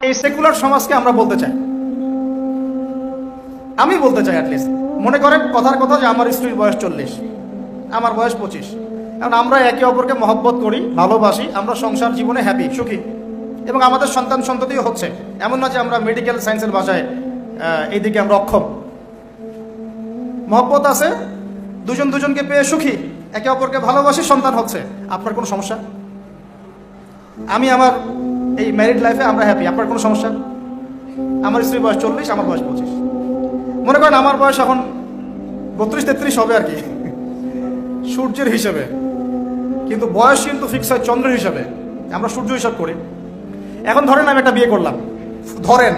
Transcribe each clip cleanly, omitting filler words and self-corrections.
এই সেকুলার সমাজকে আমরা বলতে চাই, আমি বলতে চাই অ্যাটলিস্ট, মনে করেন কথার কথা যে আমার স্ত্রীর বয়স 40, আমার বয়স 25, এখন আমরা একে অপরকে মহব্বত করি, ভালোবাসি, আমরা সংসার জীবনে হ্যাপি, সুখী, এবং আমাদের সন্তান সন্ততিও হচ্ছে। এমন না যে আমরা মেডিকেল সায়েন্সের ভাষায় এইদিকে আমরা অক্ষম। মহব্বত আছে, দুজন দুজনকে পেয়ে সুখী, একে অপরকে ভালোবাসি, সন্তান হচ্ছে। আপনার কোনো সমস্যা? আমি আমার এই ম্যারিড লাইফে আমরা হ্যাপি, আপনার কোনো সমস্যা? আমার স্ত্রীর বয়স 40, আমার বয়স 25। মনে করেন আমার বয়স এখন 32-33 হবে আর কি, সূর্যের হিসেবে, কিন্তু বয়স কিন্তু ফিক্স হয় চন্দ্রের হিসাবে, আমরা সূর্য হিসাব করি। এখন ধরেন আমি একটা বিয়ে করলাম, ধরেন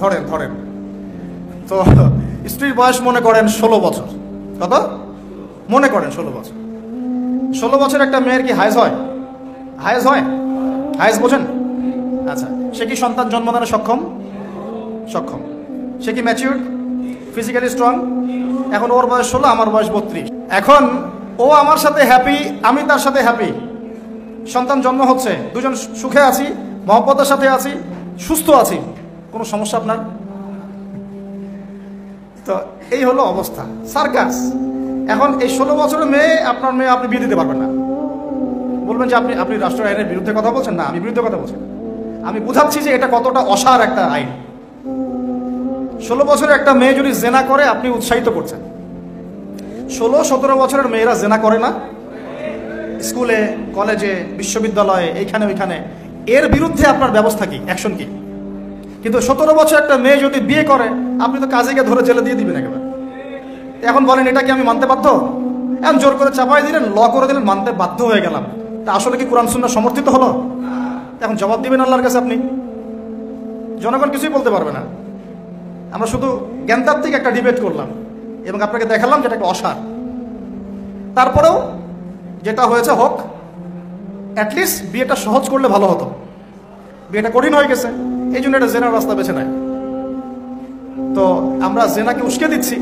ধরেন ধরেন তো স্ত্রীর বয়স মনে করেন 16 বছর। কত? মনে করেন 16 বছর। 16 বছর একটা মেয়ের কি হায়েজ হয়? হায়েজ হয়? হায়েজ বোঝেন? আচ্ছা, সে কি সন্তান জন্মদানে সক্ষম? সক্ষম। সে কি ম্যাচিউর, ফিজিক্যালি স্ট্রং? এখন ওর বয়স 16, আমার বয়স 32। এখন ও আমার সাথে হ্যাপি, আমি তার সাথে হ্যাপি, সন্তান জন্ম হচ্ছে, দুজন সুখে আছি, মহব্বতের সাথে আছি, সুস্থ আছি। কোনো সমস্যা আপনার? তো এই হলো অবস্থা, সার্কাস। এখন এই 16 বছরের মেয়ে, আপনার মেয়ে, আপনি বিয়ে দিতে পারবেন না। বলবেন যে আপনি রাষ্ট্র আইনের বিরুদ্ধে কথা বলছেন। না, আমি বিরুদ্ধে কথা বলছি না, আমি বুঝাচ্ছি যে এটা কতটা অসার একটা আইন। 16 বছরের একটা মেয়ে যদি জেনা করে, আপনি উৎসাহিত করছেন। 16-17 বছরের মেয়েরা জেনা করে না? স্কুলে, কলেজে, বিশ্ববিদ্যালয়ে, এইখানে ওইখানে, এর বিরুদ্ধে আপনার ব্যবস্থা কি, অ্যাকশন কি? কিন্তু 17 বছর একটা মেয়ে যদি বিয়ে করে, আপনি তো কাজীকে ধরে জেলে দিয়ে দিবেন একেবারে। এখন বলেন এটা কি আমি মানতে বাধ্য? এখন জোর করে চাপাই দিলেন, ল করে দিলেন, মানতে বাধ্য হয়ে গেলাম। তা আসলে কি কোরআন সুন্নাহ সমর্থিত হলো? এখন জবাব দিবেন আল্লাহর কাছে আপনি। জনগণ কিছুই বলতে পারবে না। আমরা শুধু জ্ঞানতাত্ত্বিক একটা ডিবেট করলাম এবং আপনাকে দেখালাম যেটা একটা অসার। তারপরেও যেটা হয়েছে হোক, অ্যাটলিস্ট বিয়েটা সহজ করলে ভালো হতো। বিয়েটা কঠিন হয়ে গেছে, এই জন্য এটা জেনার রাস্তা বেছে নেয়। তো আমরা জেনাকে উস্কে দিচ্ছি।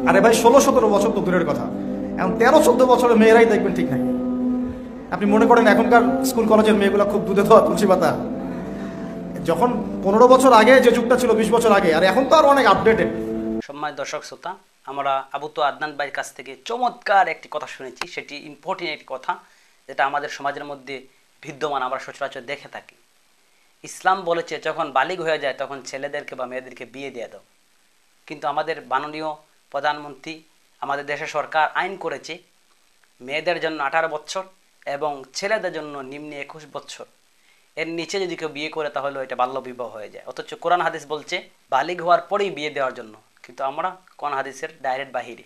আরে ভাই, 16-17 বছর তো দূরের কথা, এখন 13-14 বছরের মেয়েরাই দেখবেন ঠিক নাই। আপনি মনে করেন এখনকার স্কুল কলেজের মেয়েগুলো খুব দুধে দেওয়া তুলসী পাতা? যখন 15 বছর আগে যে যুগটা ছিল, 20 বছর আগে, আর এখন তো আর অনেক আপডেটেড। সম্মানিত দর্শক শ্রোতা, আমরা আবু তো আদনান ভাইয়ের কাছ থেকে চমৎকার একটি কথা শুনেছি। সেটি ইম্পর্টেন্ট একটি কথা, যেটা আমাদের সমাজের মধ্যে বিদ্যমান, আমরা সচরাচর দেখে থাকি। ইসলাম বলেছে যখন বালিগ হয়ে যায় তখন ছেলেদেরকে বা মেয়েদেরকে বিয়ে দিয়ে দাও। কিন্তু আমাদের মাননীয় প্রধানমন্ত্রী, আমাদের দেশের সরকার আইন করেছে মেয়েদের জন্য 18 বছর এবং ছেলেদের জন্য নিম্নে 21 বছর। এর নিচে যদি কেউ বিয়ে করে তাহলে এটা বাল্যবিবাহ হয়ে যায়। অথচ কোরআন হাদিস বলছে বালিগ হওয়ার পরেই বিয়ে দেওয়ার জন্য, কিন্তু আমরা কোরআন হাদিসের ডাইরেক্ট বাহিরে।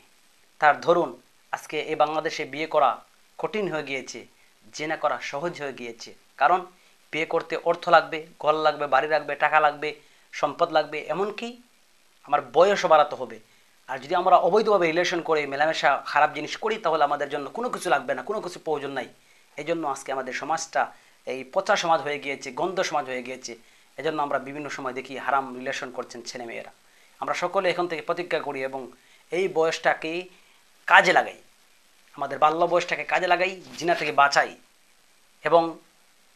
তার ধরুন আজকে এই বাংলাদেশে বিয়ে করা কঠিন হয়ে গিয়েছে, জেনা করা সহজ হয়ে গিয়েছে। কারণ বিয়ে করতে অর্থ লাগবে, ঘর লাগবে, বাড়ি লাগবে, টাকা লাগবে, সম্পদ লাগবে, এমনকি আমার বয়সও বাড়াতে হবে। আর যদি আমরা অবৈধভাবে রিলেশন করে মেলামেশা খারাপ জিনিস করি তাহলে আমাদের জন্য কোনো কিছু লাগবে না, কোনো কিছু প্রয়োজন নাই। এই জন্য আজকে আমাদের সমাজটা এই পচা সমাজ হয়ে গিয়েছে, গন্ধ সমাজ হয়ে গিয়েছে। এজন্য আমরা বিভিন্ন সময় দেখি হারাম রিলেশন করছেন ছেলেমেয়েরা। আমরা সকলে এখন থেকে প্রতিজ্ঞা করি এবং এই বয়সটাকে কাজে লাগাই, আমাদের বাল্য বয়সটাকে কাজে লাগাই, জিনা থেকে বাঁচাই। এবং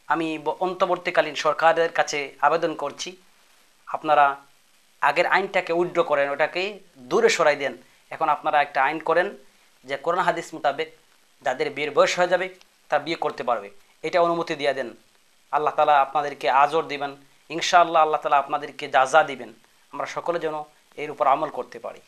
আমি অন্তর্বর্তীকালীন সরকারের কাছে আবেদন করছি, আপনারা আগের আইনটাকে উইথড্র করেন, ওটাকে দূরে সরাই দেন। এখন আপনারা একটা আইন করেন যে কোরআন হাদিস মোতাবেক যাদের বিয়ের বয়স হয়ে যাবে তারা বিয়ে করতে পারবে, এটা অনুমতি দিয়ে দেন। আল্লাহ তাআলা আপনাদেরকে আজর দিবেন, ইনশাআল্লাহ আল্লাহ তাআলা আপনাদেরকে জাযা দিবেন। আমরা সকলে যেন এর উপর আমল করতে পারি।